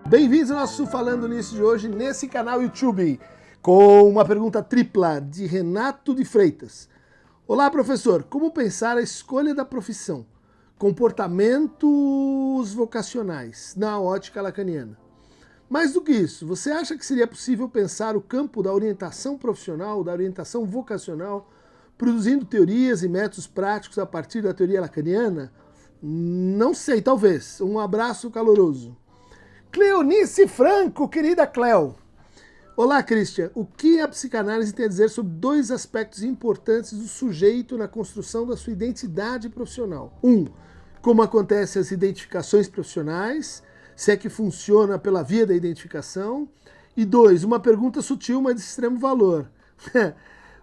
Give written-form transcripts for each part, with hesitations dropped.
Bem-vindos ao nosso Falando Nisso de hoje, nesse canal YouTube, com uma pergunta tripla de Renato de Freitas. Olá, professor, como pensar a escolha da profissão? Comportamentos vocacionais, na ótica lacaniana. Mais do que isso, você acha que seria possível pensar o campo da orientação profissional, da orientação vocacional, produzindo teorias e métodos práticos a partir da teoria lacaniana? Não sei, talvez. Um abraço caloroso. Cleonice Franco, querida Cleo. Olá, Christian. O que a psicanálise tem a dizer sobre dois aspectos importantes do sujeito na construção da sua identidade profissional? Como acontecem as identificações profissionais, se é que funciona pela via da identificação. E 2, uma pergunta sutil, mas de extremo valor.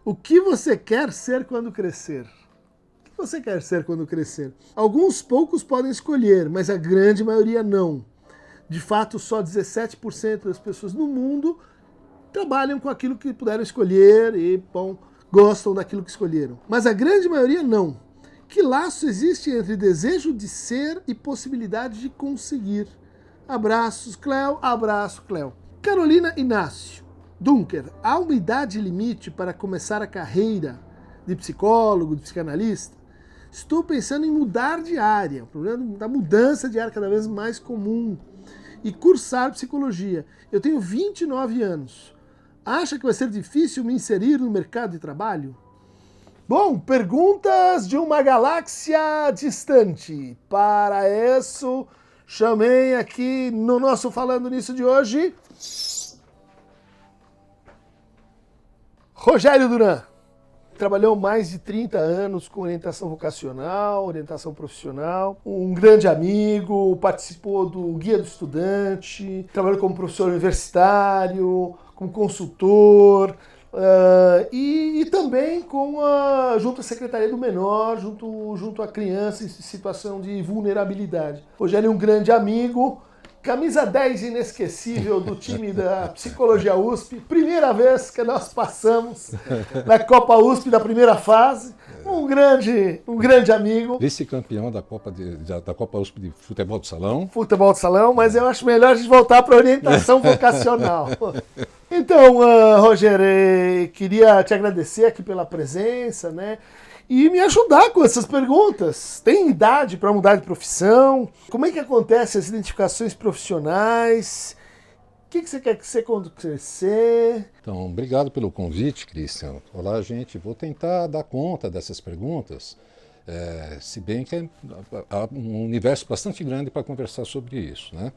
O que você quer ser quando crescer? O que você quer ser quando crescer? Alguns poucos podem escolher, mas a grande maioria não. De fato, só 17% das pessoas no mundo trabalham com aquilo que puderam escolher e, bom, gostam daquilo que escolheram. Mas a grande maioria não. Que laço existe entre desejo de ser e possibilidade de conseguir? Abraços, Cleo. Abraço, Cleo. Carolina Inácio. Dunker, há uma idade limite para começar a carreira de psicólogo, de psicanalista? Estou pensando em mudar de área. O problema da mudança de área é cada vez mais comum. E cursar psicologia. Eu tenho 29 anos. Acha que vai ser difícil me inserir no mercado de trabalho? Bom, perguntas de uma galáxia distante. Para isso, chamei aqui no nosso Falando Nisso de hoje, Rogério Duran. Trabalhou mais de 30 anos com orientação vocacional, orientação profissional, um grande amigo, participou do Guia do Estudante, trabalhou como professor universitário, como consultor, e também junto à Secretaria do Menor, junto à criança em situação de vulnerabilidade. Rogério é um grande amigo, camisa 10 inesquecível do time da Psicologia USP, primeira vez que nós passamos na Copa USP da primeira fase, um grande amigo. Vice-campeão da Copa USP de futebol de salão. Futebol de salão, mas eu acho melhor a gente voltar para a orientação vocacional. Então, Rogério, queria te agradecer aqui pela presença, né? E me ajudar com essas perguntas. Tem idade para mudar de profissão? Como é que acontecem as identificações profissionais? O que você quer ser quando crescer? Então, obrigado pelo convite, Christian. Olá, gente. Vou tentar dar conta dessas perguntas, se bem que há um universo bastante grande para conversar sobre isso, né?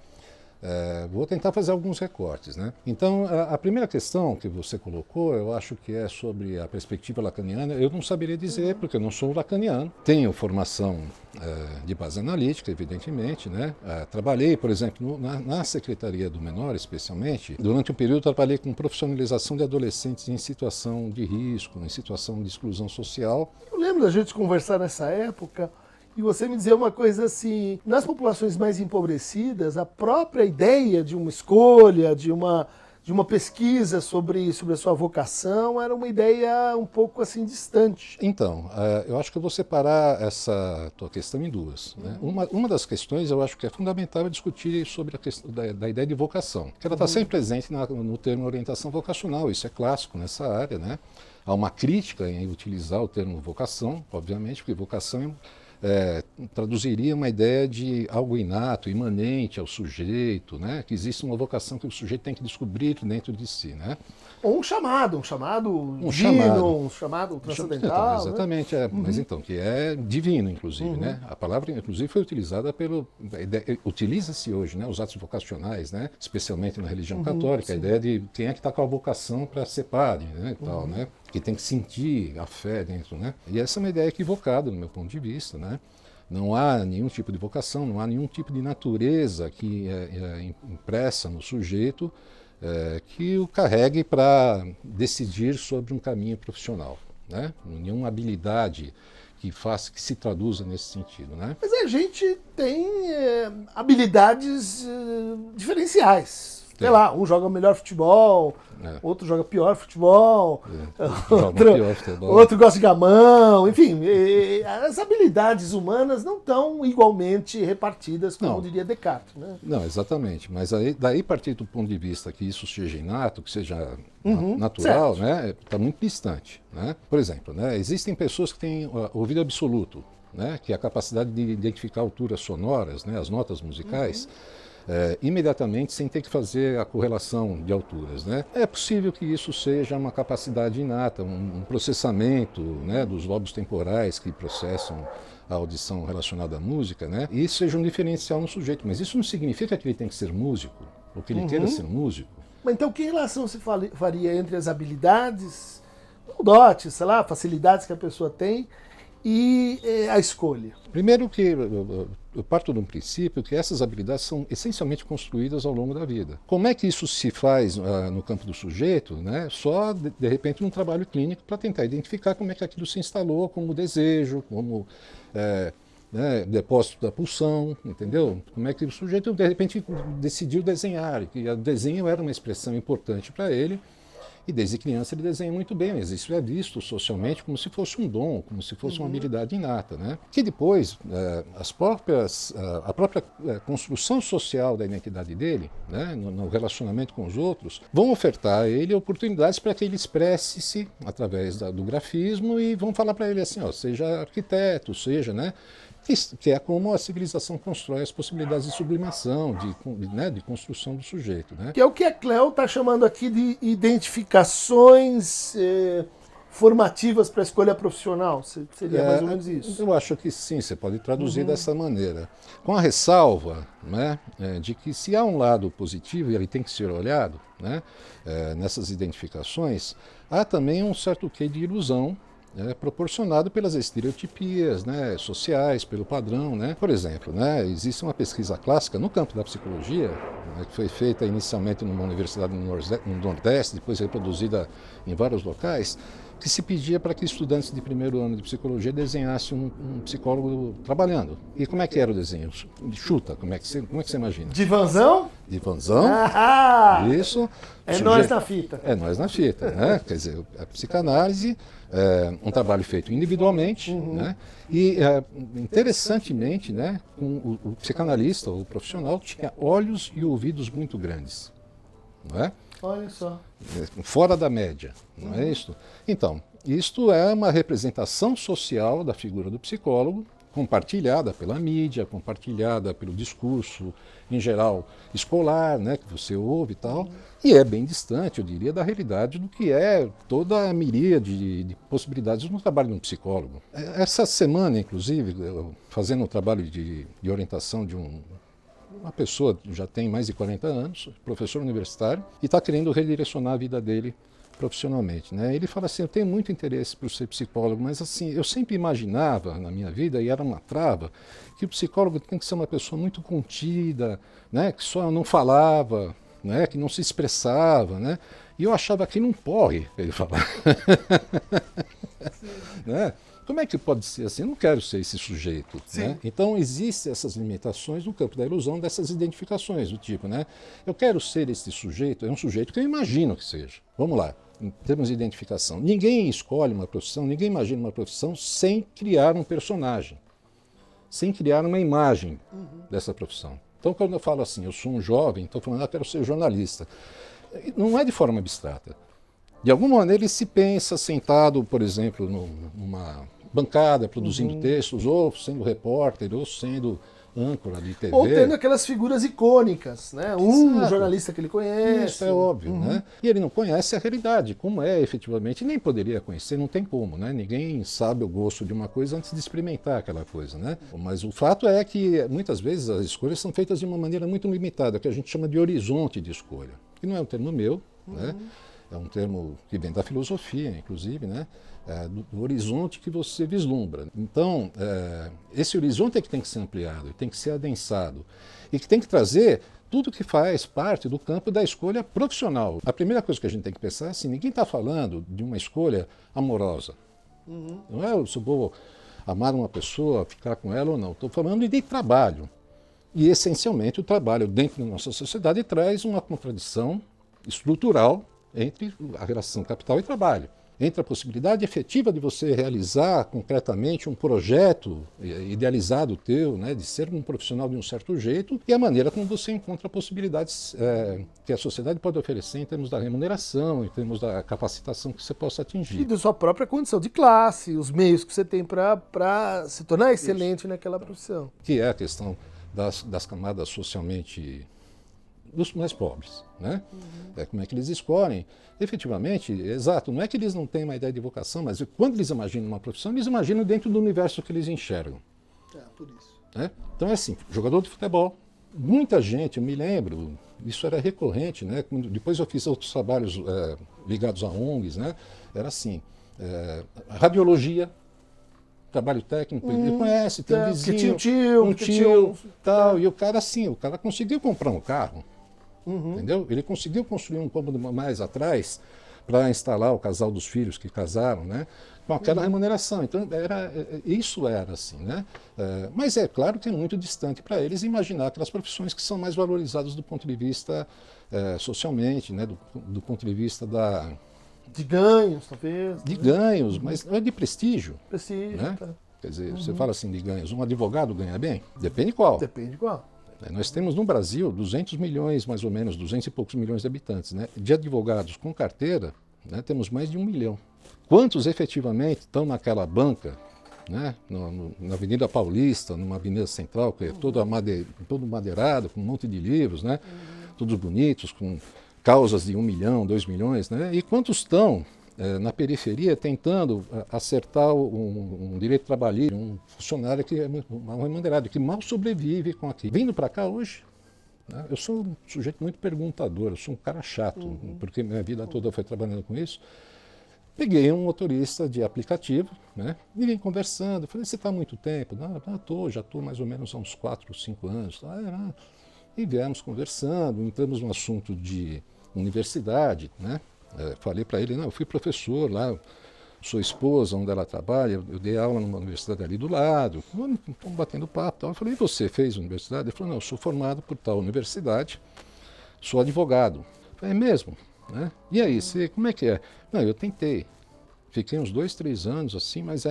Vou tentar fazer alguns recortes, né? Então, a primeira questão que você colocou, eu acho que é sobre a perspectiva lacaniana. Eu não saberia dizer, porque eu não sou lacaniano. Tenho formação de base analítica, evidentemente, né? Trabalhei, por exemplo, na Secretaria do Menor, especialmente. Durante um período, trabalhei com profissionalização de adolescentes em situação de risco, em situação de exclusão social. Eu lembro da gente conversar nessa época. E você me dizer uma coisa assim, nas populações mais empobrecidas, a própria ideia de uma escolha, de uma pesquisa sobre a sua vocação era uma ideia um pouco assim distante. Então, eu acho que eu vou separar essa tua questão em duas, né? Uma das questões eu acho que é fundamental discutir sobre a questão da ideia de vocação, que ela está sempre presente no termo orientação vocacional, isso é clássico nessa área, né? Há uma crítica em utilizar o termo vocação, obviamente, porque vocação traduziria uma ideia de algo inato, imanente ao sujeito, né? Que existe uma vocação que o sujeito tem que descobrir dentro de si, né? Ou um chamado divino, um chamado transcendental. Então, exatamente, né? Mas então, que é divino, inclusive, né? A palavra, inclusive, foi utilizada utiliza-se hoje, né? Os atos vocacionais, né? Especialmente na religião católica, a ideia de quem é que está com a vocação para ser padre, né? E tal, né? Que tem que sentir a fé dentro, né? E essa é uma ideia equivocada, no meu ponto de vista, né? Não há nenhum tipo de vocação, não há nenhum tipo de natureza que é impressa no sujeito que o carregue para decidir sobre um caminho profissional, né? Nenhuma habilidade que se traduza nesse sentido, né? Mas a gente tem habilidades diferenciais. Sei lá, um joga melhor futebol, outro joga pior futebol, outro gosta de gamão, enfim, as habilidades humanas não estão igualmente repartidas, como diria Descartes, né? Não, exatamente, mas daí partir do ponto de vista que isso seja inato, que seja natural, né, está muito distante, né? Por exemplo, né, existem pessoas que têm ouvido absoluto, né, que é a capacidade de identificar alturas sonoras, né, as notas musicais, imediatamente sem ter que fazer a correlação de alturas, né? É possível que isso seja uma capacidade inata, um processamento, né, dos lobos temporais que processam a audição relacionada à música, né? E isso seja um diferencial no sujeito, mas isso não significa que ele tem que ser músico, ou que ele queira ser músico. Mas então que relação se faria entre as habilidades, ou dotes, sei lá, facilidades que a pessoa tem e a escolha? Primeiro que eu parto de um princípio que essas habilidades são essencialmente construídas ao longo da vida. Como é que isso se faz no campo do sujeito, né? Só de repente num trabalho clínico para tentar identificar como é que aquilo se instalou como desejo, como depósito da pulsão, entendeu? Como é que o sujeito de repente decidiu desenhar, que o desenho era uma expressão importante para ele. E desde criança ele desenha muito bem, mas isso é visto socialmente como se fosse um dom, como se fosse uma habilidade inata, né? Que depois a própria construção social da identidade dele, né, no relacionamento com os outros, vão ofertar a ele oportunidades para que ele expresse-se através do grafismo e vão falar para ele assim, ó, seja arquiteto, seja, né? Que é como a civilização constrói as possibilidades de sublimação, de construção do sujeito, né? Que é o que a Cleo está chamando aqui de identificações formativas para a escolha profissional. Seria mais ou menos isso? Eu acho que sim, você pode traduzir dessa maneira. Com a ressalva, né, de que se há um lado positivo, e ele tem que ser olhado, né, nessas identificações, há também um certo quê de ilusão, proporcionado pelas estereotipias, né, sociais, pelo padrão, né? Por exemplo, né, existe uma pesquisa clássica no campo da psicologia, né, que foi feita inicialmente numa universidade no Nordeste, depois reproduzida em vários locais, que se pedia para que estudantes de primeiro ano de psicologia desenhassem um psicólogo trabalhando. E como é que era o desenho? Chuta, como é que você imagina? De vanzão? De vanzão, isso. Nós na fita. É nós na fita, né? Quer dizer, a psicanálise um trabalho feito individualmente, né? E interessantemente, né, o psicanalista, o profissional, tinha olhos e ouvidos muito grandes, não é? Olha só. Fora da média, não é isso? Então, isto é uma representação social da figura do psicólogo, compartilhada pela mídia, compartilhada pelo discurso, em geral, escolar, né, que você ouve e tal, e é bem distante, eu diria, da realidade do que é toda a miríade de possibilidades no trabalho de um psicólogo. Essa semana, inclusive, fazendo um trabalho de orientação de uma pessoa que já tem mais de 40 anos, professor universitário, e está querendo redirecionar a vida dele profissionalmente, né? Ele fala assim, eu tenho muito interesse por ser psicólogo, mas assim, eu sempre imaginava na minha vida, e era uma trava, que o psicólogo tem que ser uma pessoa muito contida, né? Que só não falava, né? Que não se expressava, né? E eu achava que não porre, ele falava. Né? Como é que pode ser assim? Eu não quero ser esse sujeito. Né? Então, existem essas limitações no campo da ilusão dessas identificações, do tipo, né? Eu quero ser esse sujeito, é um sujeito que eu imagino que seja. Vamos lá, em termos de identificação. Ninguém escolhe uma profissão, ninguém imagina uma profissão sem criar um personagem, sem criar uma imagem dessa profissão. Então, quando eu falo assim, eu sou um jovem, estou falando, eu quero ser jornalista. Não é de forma abstrata. De alguma maneira, ele se pensa sentado, por exemplo, numa bancada, produzindo textos, ou sendo repórter, ou sendo âncora de TV. Ou tendo aquelas figuras icônicas, né? Um jornalista que ele conhece. Isso é óbvio, né? E ele não conhece a realidade, como é efetivamente, nem poderia conhecer, não tem como, né? Ninguém sabe o gosto de uma coisa antes de experimentar aquela coisa, né? Mas o fato é que, muitas vezes, as escolhas são feitas de uma maneira muito limitada, que a gente chama de horizonte de escolha, que não é um termo meu, né? É um termo que vem da filosofia, inclusive, né? Do horizonte que você vislumbra. Então, esse horizonte é que tem que ser ampliado, tem que ser adensado e que tem que trazer tudo que faz parte do campo da escolha profissional. A primeira coisa que a gente tem que pensar é assim, ninguém está falando de uma escolha amorosa. Não é se eu vou amar uma pessoa, ficar com ela ou não. Estou falando de trabalho. E, essencialmente, o trabalho dentro da nossa sociedade traz uma contradição estrutural entre a relação capital e trabalho. Entre a possibilidade efetiva de você realizar concretamente um projeto idealizado teu, né, de ser um profissional de um certo jeito, e a maneira como você encontra possibilidades que a sociedade pode oferecer em termos da remuneração, em termos da capacitação que você possa atingir. E da sua própria condição de classe, os meios que você tem para se tornar excelente naquela profissão. Que é a questão das camadas socialmente dos mais pobres, né? Como é que eles escolhem? Efetivamente, exato, não é que eles não têm uma ideia de vocação, mas quando eles imaginam uma profissão, eles imaginam dentro do universo que eles enxergam. Por isso. Né? Então é assim, jogador de futebol, muita gente, eu me lembro, isso era recorrente, né? Depois eu fiz outros trabalhos ligados a ONGs, né? Era assim, radiologia, trabalho técnico, ele conhece, tem um vizinho, um tio, tal, e o cara assim, o cara conseguiu comprar um carro, entendeu? Ele conseguiu construir um cômodo mais atrás para instalar o casal dos filhos que casaram, né? Com aquela remuneração. Então isso era assim, né? Mas é claro que é muito distante para eles imaginar aquelas profissões que são mais valorizadas do ponto de vista socialmente, né? Do ponto de vista de ganhos, talvez. De ganhos, mas não é de prestígio. Prestígio, né? tá. Quer dizer, você fala assim de ganhos. Um advogado ganha bem? Depende qual. Depende qual. Nós temos no Brasil 200 milhões, mais ou menos, 200 e poucos milhões de habitantes. Né? De advogados com carteira, né, temos mais de 1 milhão. Quantos efetivamente estão naquela banca, né, na Avenida Paulista, numa avenida central, que é todo madeirado, com um monte de livros, né, todos bonitos, com causas de 1 milhão, 2 milhões, né, e quantos estão na periferia tentando acertar um direito trabalhista, um funcionário que é mal remunerado, que mal sobrevive com aquilo. Vindo para cá hoje, né, eu sou um sujeito muito perguntador, eu sou um cara chato, porque minha vida toda foi trabalhando com isso. Peguei um motorista de aplicativo, né, e vim conversando, falei, você está há muito tempo? Não, já estou mais ou menos há uns 4 ou 5 anos. E viemos conversando, entramos no assunto de universidade, né? Falei para ele, não, eu fui professor lá, sua esposa, onde ela trabalha, eu dei aula numa universidade ali do lado, estamos batendo papo. Tal. Eu falei, e você fez universidade? Ele falou, não, eu sou formado por tal universidade, sou advogado. Eu falei, é mesmo? Né? E aí, como é que é? Não, eu tentei. Fiquei uns 2, 3 anos assim, mas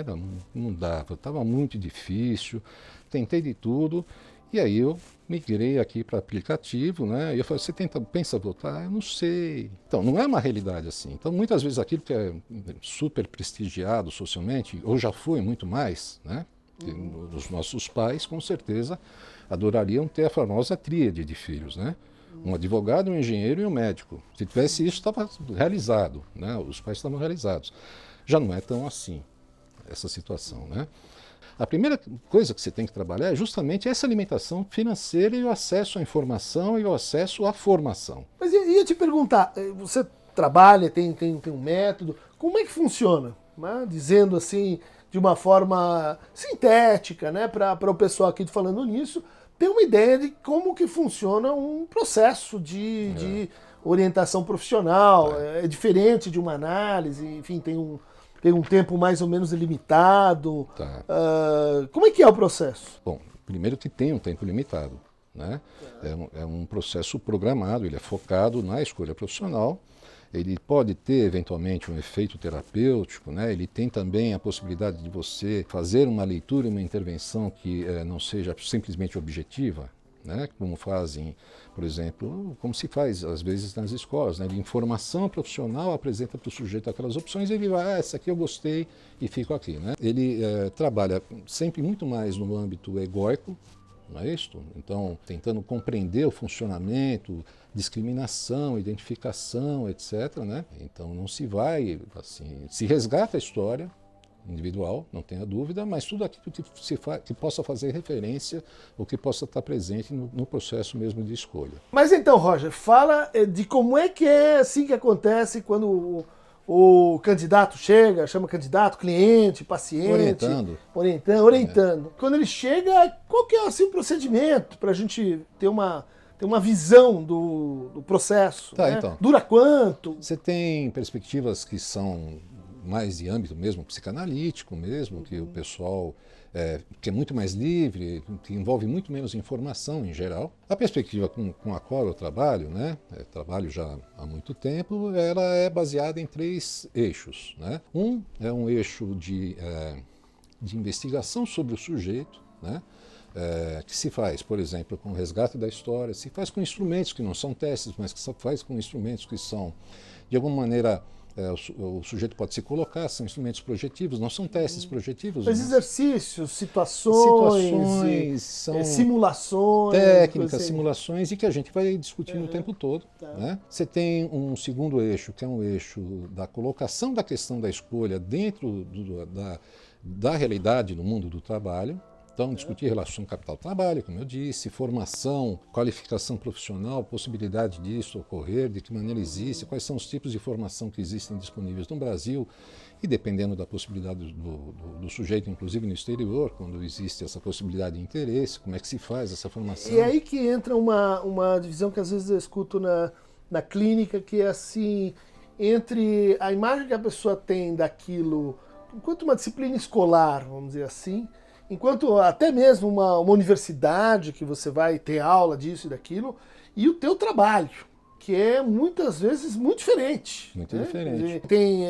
não dava, estava muito difícil, tentei de tudo. E aí eu migrei aqui para aplicativo, né? E eu falei, você pensa voltar? Eu não sei. Então, não é uma realidade assim. Então, muitas vezes aquilo que é super prestigiado socialmente, ou já foi muito mais, né? Os nossos pais, com certeza, adorariam ter a famosa tríade de filhos, né? Um advogado, um engenheiro e um médico. Se tivesse isso, estava realizado, né? Os pais estavam realizados. Já não é tão assim, essa situação, né? A primeira coisa que você tem que trabalhar é justamente essa alimentação financeira e o acesso à informação e o acesso à formação. Mas eu ia te perguntar, você trabalha, tem um método, como é que funciona? Né? Dizendo assim, de uma forma sintética, né? Para o pessoal aqui falando nisso, ter uma ideia de como que funciona um processo de orientação profissional. É diferente de uma análise, enfim, tem um tempo mais ou menos limitado. Tá. Como é que é o processo? Bom, primeiro que tem um tempo limitado, né? É um processo programado, ele é focado na escolha profissional, ele pode ter eventualmente um efeito terapêutico, né? Ele tem também a possibilidade de você fazer uma leitura e uma intervenção que não seja simplesmente objetiva, né? Como fazem, por exemplo, como se faz às vezes nas escolas, né? De informação profissional, apresenta para o sujeito aquelas opções e ele vai, essa aqui eu gostei e fico aqui, né? Ele trabalha sempre muito mais no âmbito egóico, não é isso? Então, tentando compreender o funcionamento, discriminação, identificação, etc., né? Então não se vai, assim, se resgata a história individual, não tenha dúvida, mas tudo aquilo que possa fazer referência ou que possa estar presente no processo mesmo de escolha. Mas então, Roger, fala de como é que é assim que acontece quando o candidato chega, chama candidato, cliente, paciente... Orientando. Quando ele chega, qual que é assim, o procedimento para a gente ter uma visão do processo? Tá, né? então. Dura quanto? Você tem perspectivas que são mais de âmbito mesmo psicanalítico mesmo, que o pessoal que é muito mais livre, que envolve muito menos informação em geral. A perspectiva com a qual eu trabalho, né, trabalho já há muito tempo, ela é baseada em 3 eixos. Né? Um é um eixo de investigação sobre o sujeito, né? Que se faz, por exemplo, com o resgate da história, se faz com instrumentos que não são testes, mas que se faz com instrumentos que são, de alguma maneira, o sujeito pode se colocar, são instrumentos projetivos, não são testes projetivos. Mas exercícios, situações são simulações. Técnicas, assim. Simulações, e que a gente vai discutindo o tempo todo. Tá. Né? Você tem um segundo eixo, que é um eixo da colocação da questão da escolha dentro da realidade no mundo do trabalho. Então, discutir relação capital-trabalho, como eu disse, formação, qualificação profissional, possibilidade disso ocorrer, de que maneira existe, quais são os tipos de formação que existem disponíveis no Brasil e dependendo da possibilidade do sujeito, inclusive no exterior, quando existe essa possibilidade de interesse, como é que se faz essa formação. E é aí que entra uma divisão que às vezes eu escuto na clínica, que é assim, entre a imagem que a pessoa tem daquilo, enquanto uma disciplina escolar, vamos dizer assim, enquanto até mesmo uma universidade que você vai ter aula disso e daquilo, e o teu trabalho, que é muitas vezes muito diferente. Muito né? diferente. Tem,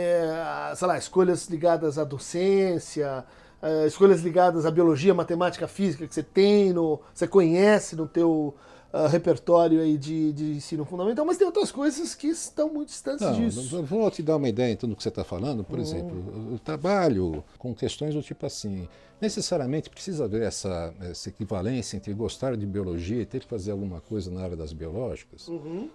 sei lá, escolhas ligadas à docência, escolhas ligadas à biologia, matemática, física que você conhece no teu repertório aí de ensino fundamental, mas tem outras coisas que estão muito distantes disso. Eu vou te dar uma ideia então do que você está falando. Por exemplo, eu trabalho com questões do tipo assim, necessariamente precisa haver essa equivalência entre gostar de biologia e ter que fazer alguma coisa na área das biológicas,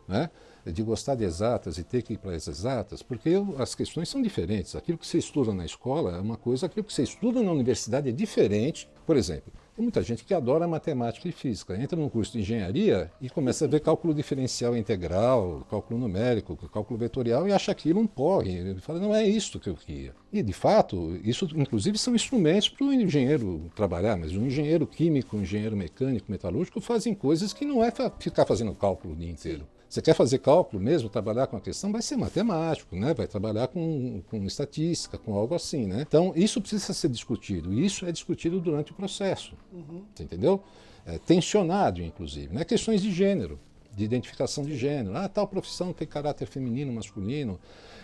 né? De gostar de exatas e ter que ir para as exatas, porque as questões são diferentes. Aquilo que você estuda na escola é uma coisa, aquilo que você estuda na universidade é diferente. Por exemplo, tem muita gente que adora matemática e física, entra num curso de engenharia e começa a ver cálculo diferencial integral, cálculo numérico, cálculo vetorial e acha aquilo um porre. Ele fala, não é isso que eu queria. E, de fato, isso inclusive são instrumentos para o engenheiro trabalhar, mas o engenheiro químico, o engenheiro mecânico, metalúrgico fazem coisas que não é ficar fazendo cálculo o dia inteiro. Você quer fazer cálculo mesmo, trabalhar com a questão, vai ser matemático, né? Vai trabalhar com estatística, com algo assim. Né? Então, isso precisa ser discutido, e isso é discutido durante o processo. Você entendeu? Tensionado, inclusive. Né? Questões de gênero, de identificação de gênero. Tal profissão tem caráter feminino, masculino,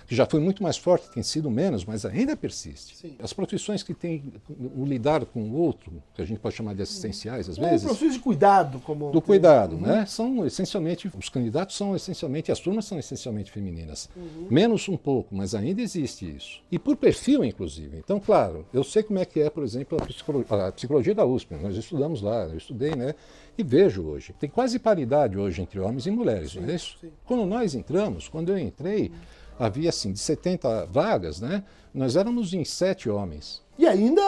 que já foi muito mais forte, tem sido menos, mas ainda persiste. Sim. As profissões que têm o lidar com o outro, que a gente pode chamar de assistenciais, às vezes... Profissões de cuidado. Do cuidado, né? São essencialmente, os candidatos são essencialmente, as turmas são essencialmente femininas. Menos um pouco, mas ainda existe isso. E por perfil, inclusive. Então, claro, eu sei como é que é, por exemplo, a psicologia da USP, nós estudamos lá, eu estudei, né? E vejo hoje, tem quase paridade hoje entre homens e mulheres, não é isso? Sim. Quando eu entrei, havia assim, de 70 vagas, né? Nós éramos em 7 homens. E ainda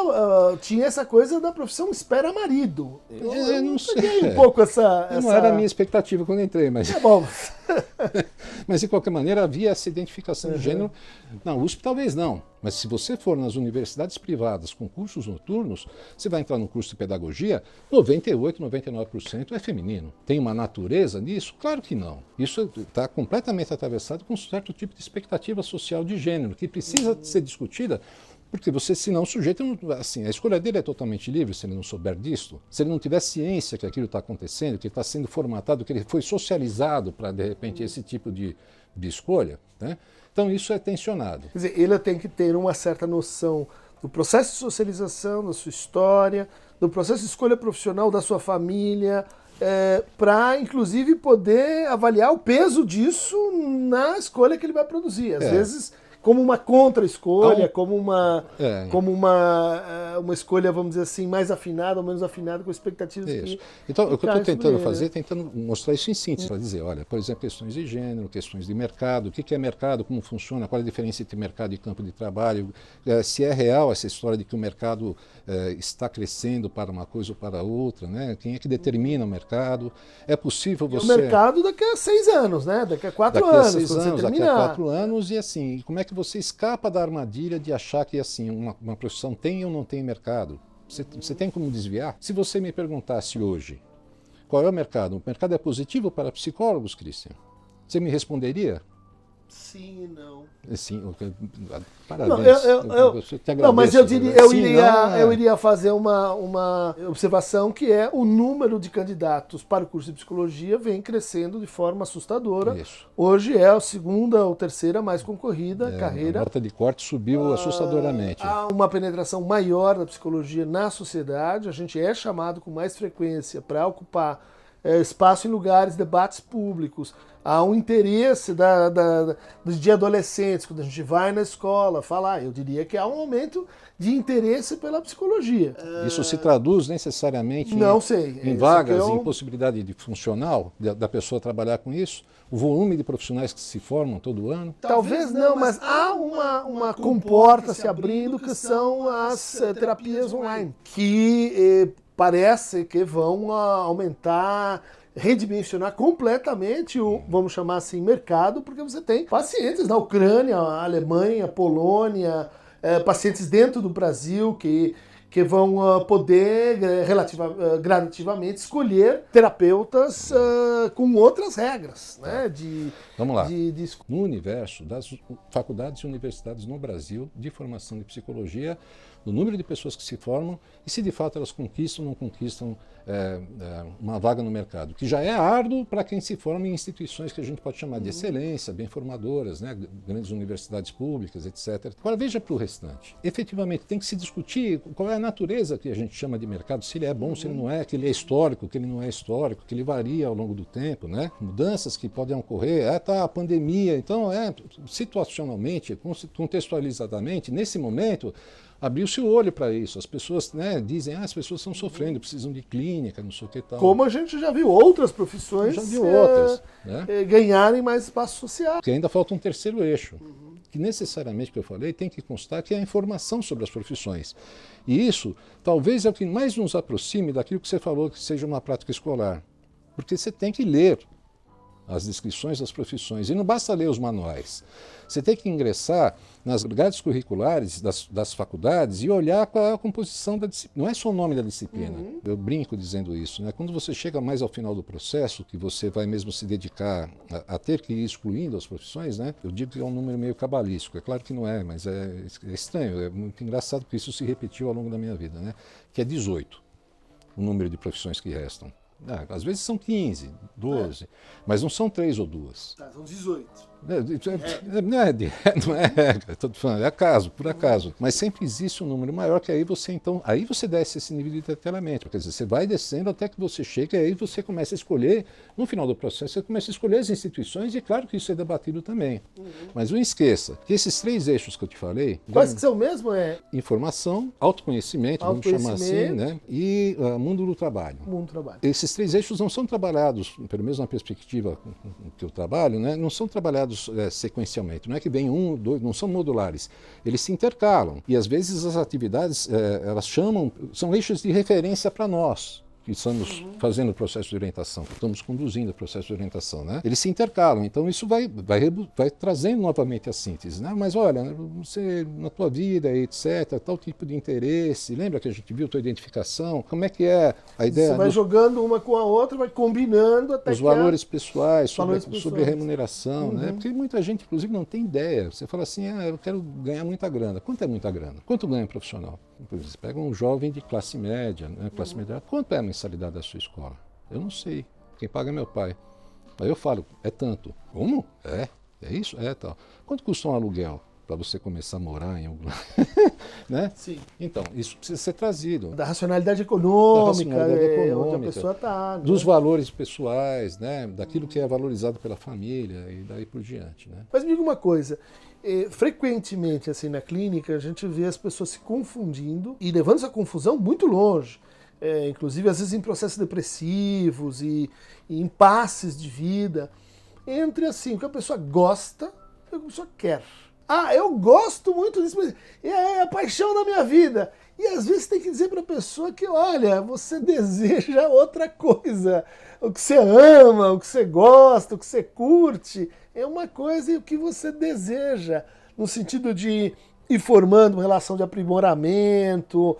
tinha essa coisa da profissão espera marido. Eu não sei. Um pouco essa... Não era a minha expectativa quando entrei, mas... É bom. Mas, de qualquer maneira, havia essa identificação de gênero. Na USP, talvez não. Mas se você for nas universidades privadas com cursos noturnos, você vai entrar no curso de pedagogia, 98%, 99% é feminino. Tem uma natureza nisso? Claro que não. Isso está completamente atravessado com um certo tipo de expectativa social de gênero, que precisa ser discutida. Porque você, senão, o sujeito, assim, a escolha dele é totalmente livre se ele não souber disso. Se ele não tiver ciência que aquilo está acontecendo, que está sendo formatado, que ele foi socializado para, de repente, esse tipo de escolha, né? Então, isso é tensionado. Quer dizer, ele tem que ter uma certa noção do processo de socialização, da sua história, do processo de escolha profissional da sua família, para, inclusive, poder avaliar o peso disso na escolha que ele vai produzir. Às vezes... como uma contra-escolha, como uma escolha, vamos dizer assim, mais afinada ou menos afinada com expectativas. Isso. Então, o que eu estou tentando fazer, tentando mostrar isso em síntese, para dizer, olha, por exemplo, questões de gênero, questões de mercado, o que é mercado, como funciona, qual é a diferença entre mercado e campo de trabalho, se é real essa história de que o mercado está crescendo para uma coisa ou para outra, né? Quem é que determina o mercado? É possível você... O mercado daqui a 6 anos, né? Daqui a 4 anos. Daqui a 6 anos, daqui a 4 anos, e assim, como é que você escapa da armadilha de achar que assim uma profissão tem ou não tem mercado? Você tem como desviar? Se você me perguntasse hoje qual é o mercado é positivo para psicólogos, Christian? Você me responderia? Sim e não. Sim, parabéns. Não, mas eu iria fazer uma observação que é o número de candidatos para o curso de psicologia vem crescendo de forma assustadora. Isso. Hoje é a segunda ou terceira mais concorrida carreira. A nota de corte subiu assustadoramente. Há uma penetração maior da psicologia na sociedade. A gente é chamado com mais frequência para ocupar espaço em lugares, debates públicos. Há um interesse de adolescentes, quando a gente vai na escola falar, eu diria que há um aumento de interesse pela psicologia. Isso se traduz necessariamente em vagas, em possibilidade de funcional, da pessoa trabalhar com isso? O volume de profissionais que se formam todo ano? Talvez não, mas há uma comporta se abrindo que são as terapias online, que parece que vão aumentar, redimensionar completamente o, vamos chamar assim, mercado, porque você tem pacientes na Ucrânia, Alemanha, Polônia, pacientes dentro do Brasil que vão poder gradativamente escolher terapeutas com outras regras, né? Vamos lá. No universo das faculdades e universidades no Brasil de formação de psicologia, o número de pessoas que se formam e se de fato elas conquistam ou não conquistam uma vaga no mercado, que já é árduo para quem se forma em instituições que a gente pode chamar de excelência, bem formadoras, né, grandes universidades públicas, etc. Agora veja para o restante. Efetivamente tem que se discutir qual é a natureza que a gente chama de mercado, se ele é bom, se ele não é, que ele é histórico, que ele não é histórico, que ele varia ao longo do tempo, né? Mudanças que podem ocorrer, a pandemia, então situacionalmente, contextualizadamente, nesse momento, abriu-se o olho para isso. As pessoas dizem, as pessoas estão sofrendo, precisam de clínica, não sei o que tal. Como a gente já viu outras profissões ganharem mais espaço social. Porque ainda falta um terceiro eixo, que necessariamente, que eu falei, tem que constar, que é a informação sobre as profissões. E isso talvez é o que mais nos aproxime daquilo que você falou, que seja uma prática escolar. Porque você tem que ler as descrições das profissões. E não basta ler os manuais. Você tem que ingressar nas grades curriculares das faculdades e olhar qual é a composição da disciplina. Não é só o nome da disciplina. Eu brinco dizendo isso, né? Quando você chega mais ao final do processo, que você vai mesmo se dedicar a ter que ir excluindo as profissões, né? Eu digo que é um número meio cabalístico. É claro que não é, mas é estranho. É muito engraçado porque isso se repetiu ao longo da minha vida, né? Que é 18 o número de profissões que restam. Às vezes são 15, 12, mas não são 3 ou 2. São 18. Não é regra, estou falando, é acaso, por acaso. Mas sempre existe um número maior que aí você desce esse nível de detalhamento. Quer dizer, você vai descendo até que você chega e aí você começa a escolher, no final do processo, você começa a escolher as instituições e claro que isso é debatido também. Mas não esqueça que esses 3 eixos que eu te falei... Quais que são mesmo? Informação, autoconhecimento, vamos chamar assim, né? E mundo do trabalho. Mundo do trabalho. Esses 3 eixos não são trabalhados, pelo menos na perspectiva que eu trabalho, né? Não são trabalhados sequencialmente. Não é que vem 1, 2, não são modulares. Eles se intercalam. E às vezes as atividades, elas são eixos de referência para nós, que estamos fazendo o processo de orientação, que estamos conduzindo o processo de orientação, né? Eles se intercalam, então isso vai trazendo novamente a síntese, né? Mas olha, você na tua vida, etc., tal tipo de interesse, lembra que a gente viu tua identificação, como é que é a ideia... Você vai jogando uma com a outra, vai combinando até os valores pessoais, sobre remuneração, né? Porque muita gente, inclusive, não tem ideia. Você fala assim, eu quero ganhar muita grana. Quanto é muita grana? Quanto ganha um profissional? Você pega um jovem de classe média, né? Classe média, quanto é a mensalidade da sua escola? Eu não sei. Quem paga é meu pai. Aí eu falo, é tanto. Como? É isso? Tal. Quanto custa um aluguel para você começar a morar em algum lugar? Né? Sim. Então, isso precisa ser trazido. Da racionalidade econômica, onde a pessoa está. Né? Dos valores pessoais, né? Daquilo que é valorizado pela família e daí por diante. Né? Mas me diga uma coisa, frequentemente assim na clínica a gente vê as pessoas se confundindo e levando essa confusão muito longe. Inclusive às vezes em processos depressivos e impasses de vida, entre assim, o que a pessoa gosta e o que a pessoa quer. Eu gosto muito disso, mas é a paixão da minha vida. E às vezes tem que dizer para a pessoa que, olha, você deseja outra coisa. O que você ama, o que você gosta, o que você curte, é uma coisa e o que você deseja, no sentido de ir formando uma relação de aprimoramento,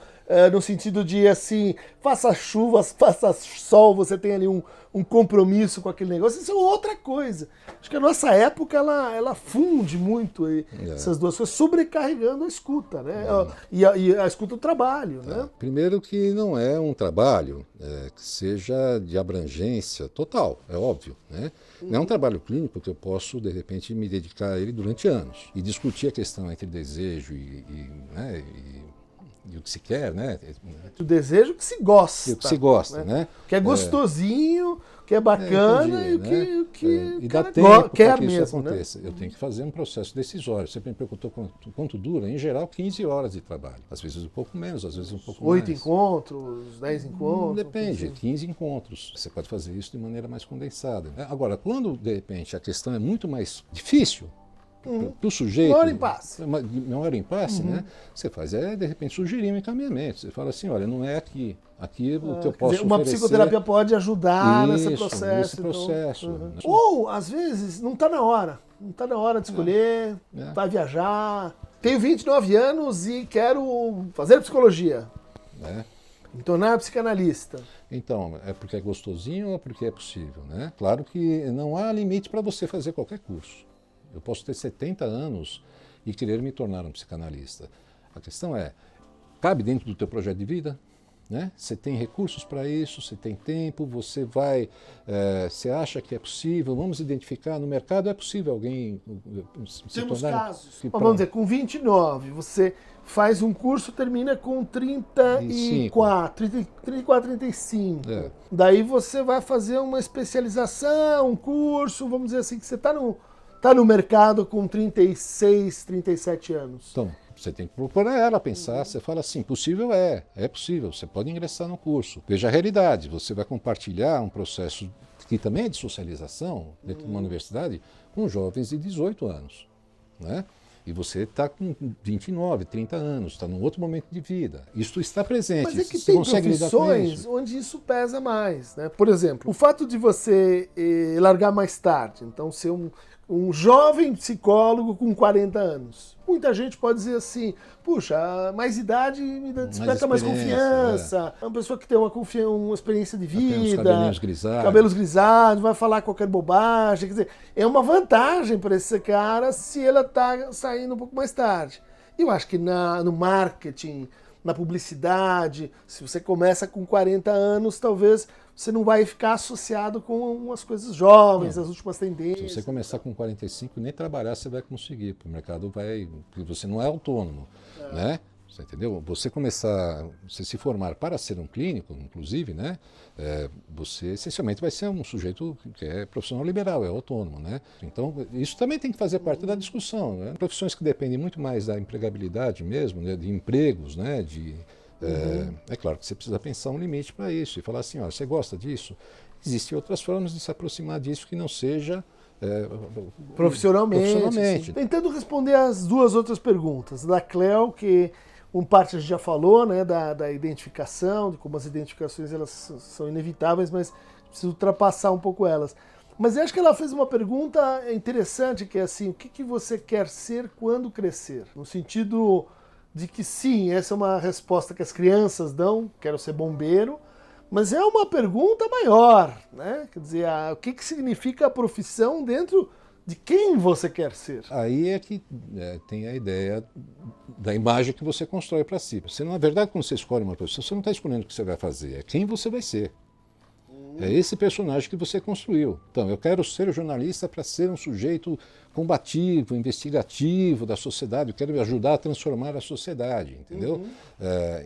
no sentido de, assim, faça chuva, faça sol, você tem ali um compromisso com aquele negócio. Isso é outra coisa. Acho que a nossa época, ela funde muito essas duas coisas, sobrecarregando a escuta, né? E a escuta do trabalho, né? Primeiro que não é um trabalho que seja de abrangência total, é óbvio, né? Não é um trabalho clínico que eu posso, de repente, me dedicar a ele durante anos e discutir a questão entre desejo né, e o que se quer, né? O desejo que se gosta. O que se gosta, né? Que é gostosinho, que é bacana entendi, e que e dá tempo quer para que isso mesmo, aconteça. Eu tenho que fazer um processo decisório. Você me perguntou quanto dura? Em geral, 15 horas de trabalho. Às vezes um pouco menos, às vezes um pouco mais. 8 encontros, 10 encontros? Depende, 15 encontros. Você pode fazer isso de maneira mais condensada. Agora, quando, de repente, a questão é muito mais difícil, para o sujeito, menor impasse. Menor impasse, né? Você faz de repente, sugerir um encaminhamento. Você fala assim, olha, não é aqui. Aqui o que eu posso uma oferecer... psicoterapia pode ajudar nesse processo. Então, Ou, às vezes, não está na hora. Não está na hora de escolher, vai viajar. Tenho 29 anos e quero fazer psicologia. Me tornar psicanalista. Então, é porque é gostosinho ou é porque é possível, né? Claro que não há limite para você fazer qualquer curso. Eu posso ter 70 anos e querer me tornar um psicanalista. A questão é, cabe dentro do teu projeto de vida? Né? Você tem recursos para isso, você tem tempo, você você acha que é possível, vamos identificar, no mercado é possível alguém se Temos tornar... casos. Vamos dizer, com 29, você faz um curso, termina com 34, 35. Daí você vai fazer uma especialização, um curso, vamos dizer assim, que você está no mercado com 36, 37 anos. Então, você tem que procurar ela, pensar, você fala assim, possível é possível, você pode ingressar no curso. Veja a realidade, você vai compartilhar um processo que também é de socialização dentro de uma universidade com jovens de 18 anos, né? E você está com 29, 30 anos, está num outro momento de vida. Isso está presente. Mas é que você tem profissões onde isso pesa mais, né? Por exemplo, o fato de você largar mais tarde, então ser um jovem psicólogo com 40 anos. Muita gente pode dizer assim, puxa, mais idade me desperta mais confiança. É uma pessoa que tem uma experiência de vida, cabelos grisalhos, vai falar qualquer bobagem. Quer dizer, é uma vantagem para esse cara se ela está saindo um pouco mais tarde. Eu acho que no marketing, na publicidade, se você começa com 40 anos, talvez você não vai ficar associado com as coisas jovens, as últimas tendências. Se você começar com 45, nem trabalhar você vai conseguir, porque o mercado porque você não é autônomo, né? Você entendeu? Você se formar para ser um clínico, inclusive, né? Você essencialmente vai ser um sujeito que é profissional liberal, é autônomo, né? Então, isso também tem que fazer parte da discussão, né? Profissões que dependem muito mais da empregabilidade mesmo, né? De empregos, né? É claro que você precisa pensar um limite para isso e falar assim, ó, você gosta disso? Existem outras formas de se aproximar disso que não seja profissionalmente. Tentando responder as duas outras perguntas. Da Cleo, que parte a gente já falou, né, da identificação, de como as identificações elas são inevitáveis, mas preciso ultrapassar um pouco elas. Mas eu acho que ela fez uma pergunta interessante, que é assim, o que você quer ser quando crescer? No sentido de que sim, essa é uma resposta que as crianças dão, quero ser bombeiro, mas é uma pergunta maior, né? Quer dizer, o que significa a profissão dentro de quem você quer ser? Aí é que tem a ideia da imagem que você constrói para si. Você, na verdade, quando você escolhe uma profissão, você não está escolhendo o que você vai fazer, é quem você vai ser. É esse personagem que você construiu. Então, eu quero ser jornalista para ser um sujeito combativo, investigativo da sociedade, eu quero ajudar a transformar a sociedade, entendeu?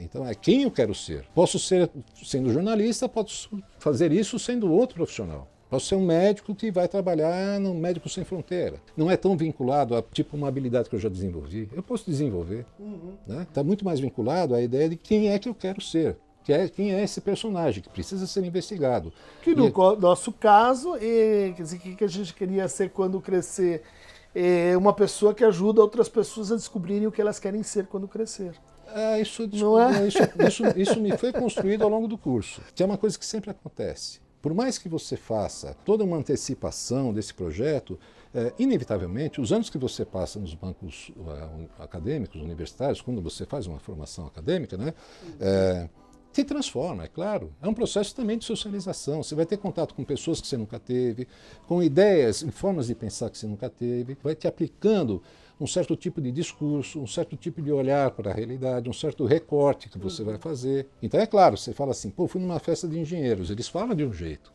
Então, é quem eu quero ser. Posso ser, sendo jornalista, posso fazer isso sendo outro profissional. Posso ser um médico que vai trabalhar no Médicos Sem Fronteira. Não é tão vinculado a tipo uma habilidade que eu já desenvolvi. Eu posso desenvolver. Está muito mais vinculado à ideia de quem é que eu quero ser. Quem é esse personagem que precisa ser investigado. Que no nosso caso, quer dizer, o que a gente queria ser quando crescer? É uma pessoa que ajuda outras pessoas a descobrirem o que elas querem ser quando crescer. Isso me foi construído ao longo do curso, que é uma coisa que sempre acontece. Por mais que você faça toda uma antecipação desse projeto, Inevitavelmente, os anos que você passa nos bancos acadêmicos, universitários, quando você faz uma formação acadêmica, né, se transforma, é claro. É um processo também de socialização. Você vai ter contato com pessoas que você nunca teve, com ideias e formas de pensar que você nunca teve, vai te aplicando um certo tipo de discurso, um certo tipo de olhar para a realidade, um certo recorte que você vai fazer. Então é claro, você fala assim, pô, fui numa festa de engenheiros, eles falam de um jeito.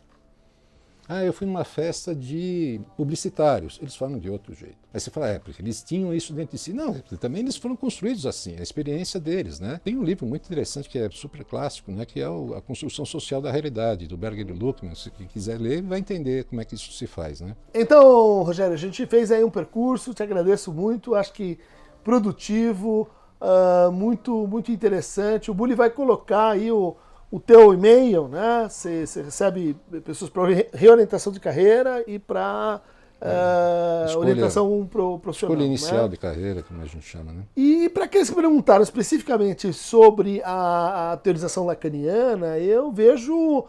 Ah, eu fui numa festa de publicitários, eles falam de outro jeito. Aí você fala, porque eles tinham isso dentro de si. Não, também eles foram construídos assim, a experiência deles, né? Tem um livro muito interessante que é super clássico, né? Que é A Construção Social da Realidade, do Berger e Luckmann. Se quem quiser ler, vai entender como é que isso se faz, né? Então, Rogério, a gente fez aí um percurso, te agradeço muito, acho que produtivo, muito, muito interessante. O Bully vai colocar aí o teu e-mail, né? Você recebe pessoas para reorientação de carreira e para orientação profissional. Escolha inicial, né? de carreira, como a gente chama, né? E para aqueles que perguntaram especificamente sobre a teorização lacaniana, eu vejo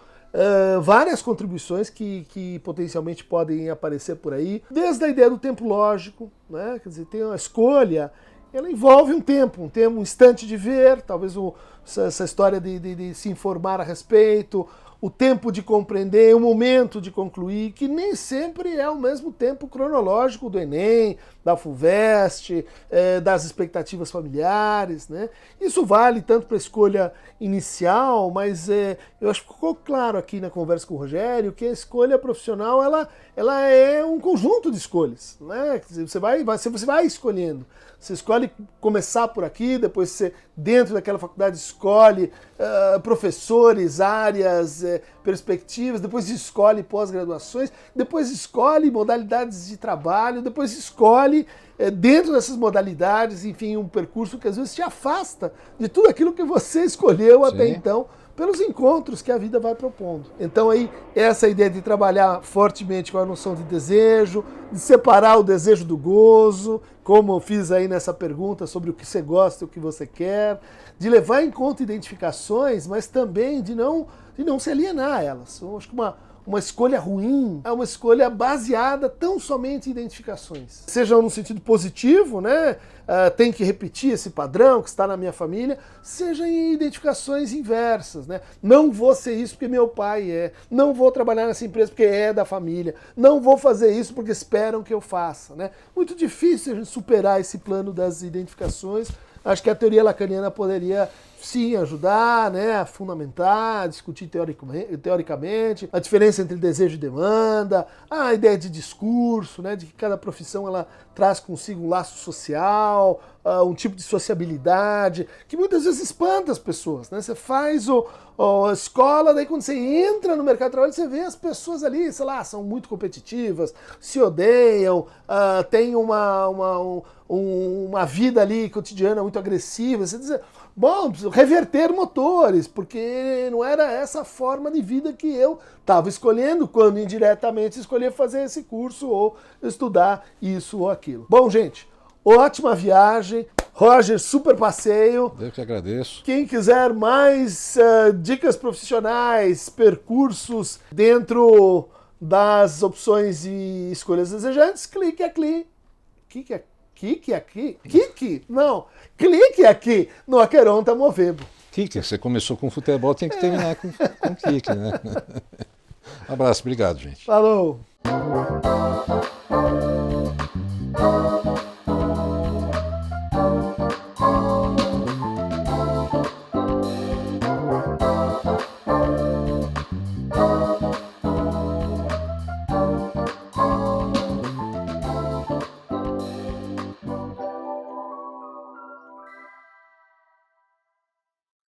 várias contribuições que potencialmente podem aparecer por aí, desde a ideia do tempo lógico, né? Quer dizer, tem uma escolha, ela envolve um tempo, um instante de ver, talvez essa história de se informar a respeito, o tempo de compreender, o momento de concluir, que nem sempre é o mesmo tempo cronológico do Enem, da FUVEST, das expectativas familiares, né? Isso vale tanto para a escolha inicial, mas eu acho que ficou claro aqui na conversa com o Rogério que a escolha profissional ela é um conjunto de escolhas, né? Quer dizer, você vai escolhendo. Você escolhe começar por aqui, depois você, dentro daquela faculdade, escolhe professores, áreas, perspectivas, depois escolhe pós-graduações, depois escolhe modalidades de trabalho, depois escolhe, dentro dessas modalidades, enfim, um percurso que às vezes te afasta de tudo aquilo que você escolheu até então, pelos encontros que a vida vai propondo. Então aí, essa ideia de trabalhar fortemente com a noção de desejo, de separar o desejo do gozo, como eu fiz aí nessa pergunta sobre o que você gosta e o que você quer, de levar em conta identificações, mas também de não se alienar a elas. Eu acho que uma escolha ruim é uma escolha baseada tão somente em identificações. Seja no sentido positivo, né? Tem que repetir esse padrão que está na minha família, seja em identificações inversas, né? Não vou ser isso porque meu pai é, não vou trabalhar nessa empresa porque é da família, não vou fazer isso porque esperam que eu faça, né? Muito difícil a gente superar esse plano das identificações. Acho que a teoria lacaniana poderia, sim, ajudar, né, a fundamentar, a discutir teoricamente a diferença entre desejo e demanda, a ideia de discurso, né, de que cada profissão ela traz consigo um laço social, um tipo de sociabilidade, que muitas vezes espanta as pessoas, né? Você faz a escola, daí quando você entra no mercado de trabalho, você vê as pessoas ali, sei lá, são muito competitivas, se odeiam, têm uma vida ali cotidiana muito agressiva. Você diz, bom, preciso reverter motores, porque não era essa forma de vida que eu estava escolhendo quando indiretamente escolhi fazer esse curso ou estudar isso ou aquilo. Bom, gente, ótima viagem. Roger, super passeio. Eu que agradeço. Quem quiser mais dicas profissionais, percursos dentro das opções e escolhas desejantes, clique aqui. Clique aqui no Aqueronta Movebo. Kike, você começou com futebol, tem que terminar com Kike, né? Um abraço, obrigado, gente. Falou.